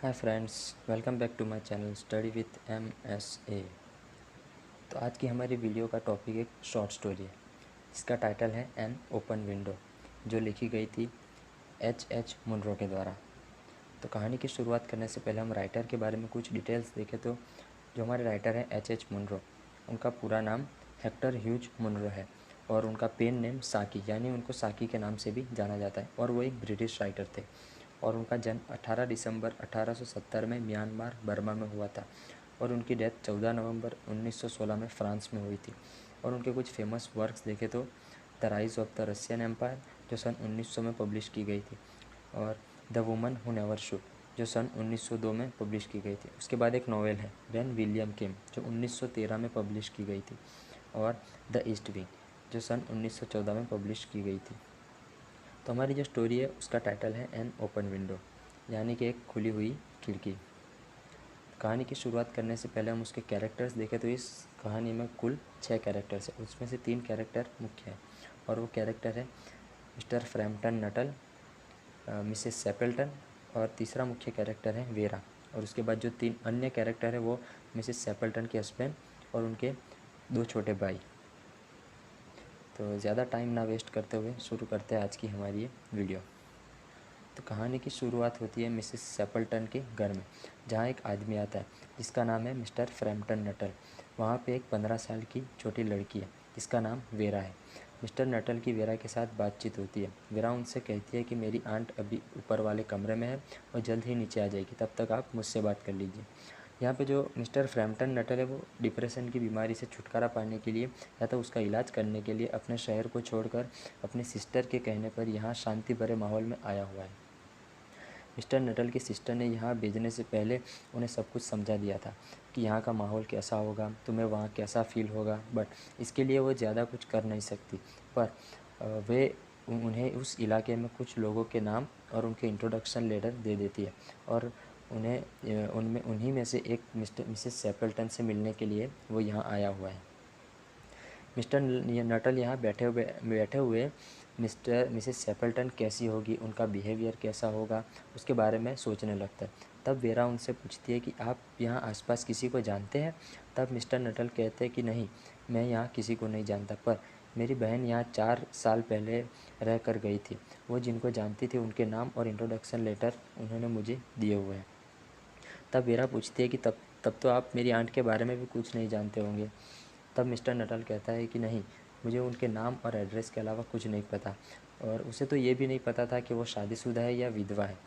Hi friends, welcome back to my channel study with MSA। तो आज की हमारी वीडियो का टॉपिक एक शॉर्ट स्टोरी है जिसका टाइटल है एन ओपन विंडो, जो लिखी गई थी H मुनरो के द्वारा। तो कहानी की शुरुआत करने से पहले हम राइटर के बारे में कुछ डिटेल्स देखें तो जो हमारे राइटर हैं H मुनरो, उनका पूरा नाम हेक्टर ह्यूज मुनरो है और उनका पेन नेम साकी यानी उनको साकी के नाम से भी जाना जाता है और वो एक ब्रिटिश राइटर थे। और उनका जन्म 18 दिसंबर 1870 में म्यांमार बर्मा में हुआ था और उनकी डेथ 14 नवंबर 1916 में फ्रांस में हुई थी। और उनके कुछ फेमस वर्क्स देखें तो the rise of the Russian empire, जो सन 1900 में पब्लिश की गई थी, और the woman who never should, जो सन 1902 में पब्लिश की गई थी। उसके बाद एक नॉवेल है व्हेन विलियम केम, जो 1913 में पब्लिश की गई थी, और द ईस्ट विंग, जो सन 1914 में पब्लिश की गई थी। तो हमारी जो स्टोरी है उसका टाइटल है एन ओपन विंडो, यानी कि एक खुली हुई खिड़की। कहानी की शुरुआत करने से पहले हम उसके कैरेक्टर्स देखें तो इस कहानी में कुल 6 कैरेक्टर्स हैं। उसमें से 3 कैरेक्टर मुख्य हैं और वो कैरेक्टर है मिस्टर फ्रैम्पटन नटल, मिसेस सेपल्टन, और तीसरा मुख्य कैरेक्टर है वेरा। और उसके बाद जो 3 अन्य कैरेक्टर है वो मिसेस सेपल्टन के हस्बैंड और उनके 2 छोटे भाई। तो ज़्यादा टाइम ना वेस्ट करते हुए शुरू करते हैं आज की हमारी ये वीडियो। तो कहानी की शुरुआत होती है मिसेस सेपल्टन के घर में, जहाँ एक आदमी आता है जिसका नाम है मिस्टर फ्रैम्पटन नटल। वहाँ पे एक 15 साल की छोटी लड़की है जिसका नाम वेरा है। मिस्टर नटल की वेरा के साथ बातचीत होती है। वेरा उनसे कहती है कि मेरी आंट अभी ऊपर वाले कमरे में है और जल्द ही नीचे आ जाएगी, तब तक आप मुझसे बात कर लीजिए। यहाँ पे जो मिस्टर फ्रैम्पटन नटल है वो डिप्रेशन की बीमारी से छुटकारा पाने के लिए या तो उसका इलाज करने के लिए अपने शहर को छोड़कर अपनी सिस्टर के कहने पर यहाँ शांति भरे माहौल में आया हुआ है। मिस्टर नटल की सिस्टर ने यहाँ भेजने से पहले उन्हें सब कुछ समझा दिया था कि यहाँ का माहौल कैसा होगा, तुम्हें वहाँ कैसा फ़ील होगा, बट इसके लिए वो ज़्यादा कुछ कर नहीं सकती। पर वे उन्हें उस इलाके में कुछ लोगों के नाम और उनके इंट्रोडक्शन लेटर दे देती है और उन्हीं में से एक मिसेस सेपल्टन से मिलने के लिए वो यहाँ आया हुआ है। मिस्टर नटल यहाँ बैठे हुए मिस्टर मिसेस सेपल्टन कैसी होगी, उनका बिहेवियर कैसा होगा, उसके बारे में सोचने लगता है। तब वेरा उनसे पूछती है कि आप यहाँ आसपास किसी को जानते हैं। तब मिस्टर नटल कहते हैं कि नहीं, मैं यहाँ किसी को नहीं जानता, पर मेरी बहन यहाँ 4 साल पहले रह कर गई थी। वो जिनको जानती थी उनके नाम और इंट्रोडक्शन लेटर उन्होंने मुझे दिए हुए हैं। तब वेरा पूछती है कि तब तब तो आप मेरी आंट के बारे में भी कुछ नहीं जानते होंगे। तब मिस्टर नटल कहता है कि नहीं, मुझे उनके नाम और एड्रेस के अलावा कुछ नहीं पता, और उसे तो ये भी नहीं पता था कि वो शादीशुदा है या विधवा है।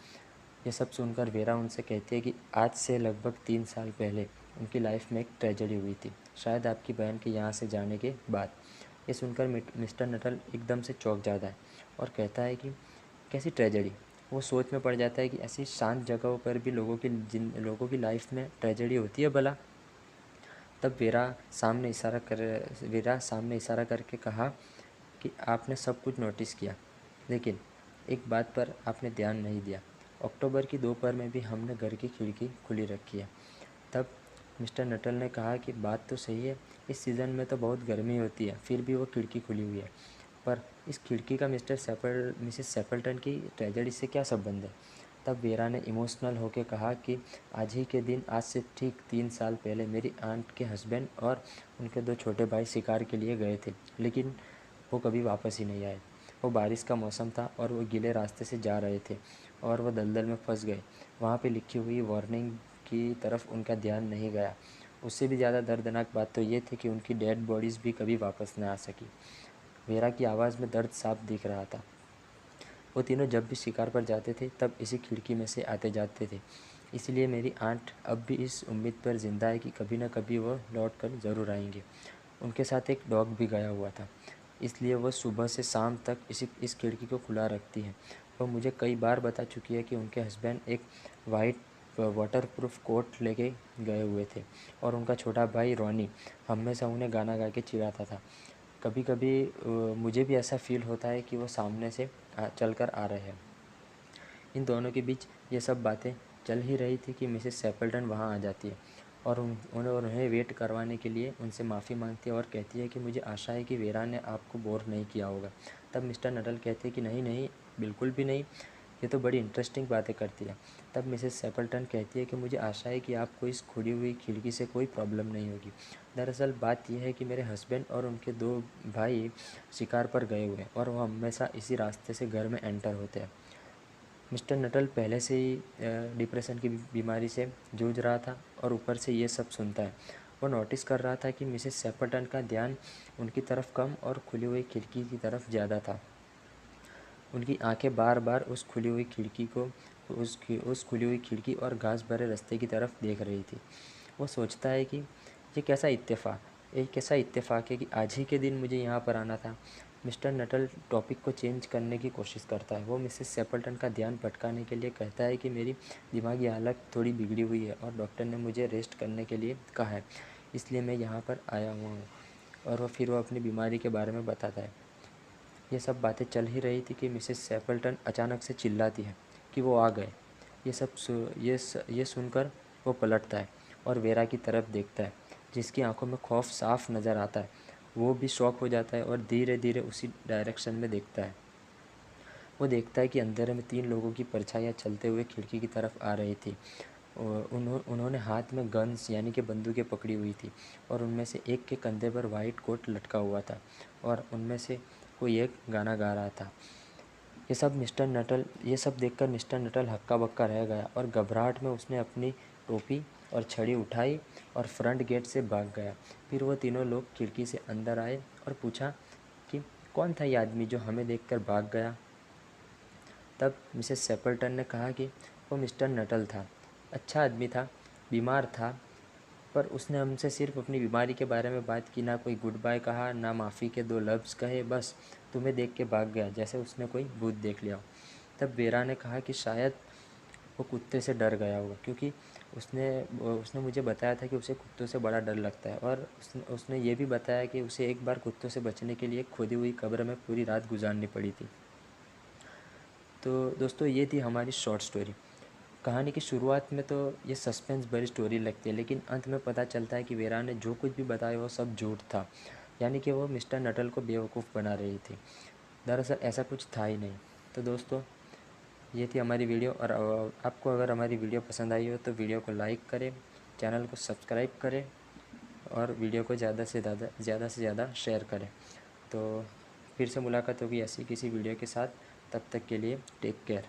ये सब सुनकर वेरा उनसे कहती है कि आज से लगभग 3 साल पहले उनकी लाइफ में एक ट्रेजेडी हुई थी, शायद आपकी बहन के यहाँ से जाने के बाद। ये सुनकर मिस्टर नटल एकदम से चौंक जाता है और कहता है कि कैसी ट्रेजेडी। वो सोच में पड़ जाता है कि ऐसी शांत जगहों पर भी लोगों की लाइफ में ट्रेजेडी होती है भला। तब वेरा सामने इशारा करके कहा कि आपने सब कुछ नोटिस किया, लेकिन एक बात पर आपने ध्यान नहीं दिया। अक्टूबर की दोपहर में भी हमने घर की खिड़की खुली रखी है। तब मिस्टर नटल ने कहा कि बात तो सही है, इस सीज़न में तो बहुत गर्मी होती है, फिर भी वो खिड़की खुली हुई है। पर इस खिड़की का मिसेस सेपल्टन की ट्रेजेडी से क्या संबंध है। तब वेरा ने इमोशनल होकर कहा कि आज ही के दिन, आज से ठीक 3 साल पहले मेरी आंट के हस्बैंड और उनके 2 छोटे भाई शिकार के लिए गए थे, लेकिन वो कभी वापस ही नहीं आए। वो बारिश का मौसम था और वो गीले रास्ते से जा रहे थे और वो दलदल में फंस गए। वहाँ पे लिखी हुई वार्निंग की तरफ उनका ध्यान नहीं गया। उससे भी ज़्यादा दर्दनाक बात तो ये थी कि उनकी डेड बॉडीज़ भी कभी वापस न आ सकी। वेरा की आवाज़ में दर्द साफ दिख रहा था। वो तीनों जब भी शिकार पर जाते थे तब इसी खिड़की में से आते जाते थे, इसलिए मेरी आंट अब भी इस उम्मीद पर ज़िंदा है कि कभी न कभी वो लौट कर ज़रूर आएंगे। उनके साथ एक डॉग भी गया हुआ था, इसलिए वह सुबह से शाम तक इस खिड़की को खुला रखती है। वह मुझे कई बार बता चुकी है कि उनके हस्बैंड एक वाइट वाटरप्रूफ कोट लेके गए हुए थे और उनका छोटा भाई रॉनी हमेशा उन्हें गाना गा के चिढ़ाता था। कभी कभी मुझे भी ऐसा फील होता है कि वो सामने से चल कर आ रहे हैं। इन दोनों के बीच ये सब बातें चल ही रही थी कि मिसेस सेपल्टन वहाँ आ जाती है और उन्हें वेट करवाने के लिए उनसे माफ़ी मांगती है और कहती है कि मुझे आशा है कि वेरा ने आपको बोर नहीं किया होगा। तब मिस्टर नटल कहते हैं कि नहीं नहीं, बिल्कुल भी नहीं, ये तो बड़ी इंटरेस्टिंग बातें करती है। तब मिसेस सेपल्टन कहती है कि मुझे आशा है कि आपको इस खुली हुई खिड़की से कोई प्रॉब्लम नहीं होगी। दरअसल बात यह है कि मेरे हस्बैंड और उनके 2 भाई शिकार पर गए हुए हैं और वो हमेशा इसी रास्ते से घर में एंटर होते हैं। मिस्टर नटल पहले से ही डिप्रेशन की बीमारी से जूझ रहा था और ऊपर से ये सब सुनता है। वो नोटिस कर रहा था कि मिसेस सेपल्टन का ध्यान उनकी तरफ कम और खुली हुई खिड़की की तरफ ज़्यादा था। उनकी आंखें बार बार उस खुली हुई खिड़की को उस खुली हुई खिड़की और घास भरे रास्ते की तरफ देख रही थी। वो सोचता है कि ये कैसा इत्तेफाक है कि आज ही के दिन मुझे यहाँ पर आना था। मिस्टर नटल टॉपिक को चेंज करने की कोशिश करता है। वो मिसेस सेपल्टन का ध्यान भटकाने के लिए कहता है कि मेरी दिमागी हालत थोड़ी बिगड़ी हुई है और डॉक्टर ने मुझे रेस्ट करने के लिए कहा है, इसलिए मैं यहाँ पर आया हुआ हूँ। और वो अपनी बीमारी के बारे में बताता है। ये सब बातें चल ही रही थी कि मिसेस सेपल्टन अचानक से चिल्लाती है कि वो आ गए। ये सुनकर वो पलटता है और वेरा की तरफ देखता है, जिसकी आंखों में खौफ साफ नज़र आता है। वो भी शॉक हो जाता है और धीरे धीरे उसी डायरेक्शन में देखता है। वो देखता है कि अंधेरे में 3 लोगों की परछाइयाँ चलते हुए खिड़की की तरफ आ रही थी। उन्होंने हाथ में गन्स यानी कि बंदूकें पकड़ी हुई थी और उनमें से एक के कंधे पर वाइट कोट लटका हुआ था और उनमें से कोई एक गाना गा रहा था। ये सब देखकर मिस्टर नटल हक्का बक्का रह गया और घबराहट में उसने अपनी टोपी और छड़ी उठाई और फ्रंट गेट से भाग गया। फिर वो तीनों लोग खिड़की से अंदर आए और पूछा कि कौन था ये आदमी जो हमें देखकर भाग गया। तब मिसेस सेपल्टन ने कहा कि वो मिस्टर नटल था। अच्छा आदमी था, बीमार था, पर उसने हमसे सिर्फ अपनी बीमारी के बारे में बात की, ना कोई गुड बाय कहा, ना माफ़ी के 2 लफ्ज़ कहे, बस तुम्हें देख के भाग गया जैसे उसने कोई भूत देख लिया हो। तब वेरा ने कहा कि शायद वो कुत्ते से डर गया होगा, क्योंकि उसने मुझे बताया था कि उसे कुत्तों से बड़ा डर लगता है और उसने ये भी बताया कि उसे एक बार कुत्तों से बचने के लिए खोदी हुई कब्र में पूरी रात गुजारनी पड़ी थी। तो दोस्तों, ये थी हमारी शॉर्ट स्टोरी। कहानी की शुरुआत में तो ये सस्पेंस भरी स्टोरी लगती है, लेकिन अंत में पता चलता है कि वेरा ने जो कुछ भी बताया वो सब झूठ था, यानी कि वो मिस्टर नटल को बेवकूफ़ बना रही थी। दरअसल ऐसा कुछ था ही नहीं। तो दोस्तों, ये थी हमारी वीडियो, और आपको अगर हमारी वीडियो पसंद आई हो तो वीडियो को लाइक करें, चैनल को सब्सक्राइब करें और वीडियो को ज़्यादा से ज़्यादा शेयर करें। तो फिर से मुलाकात होगी ऐसी किसी वीडियो के साथ। तब तक के लिए टेक केयर।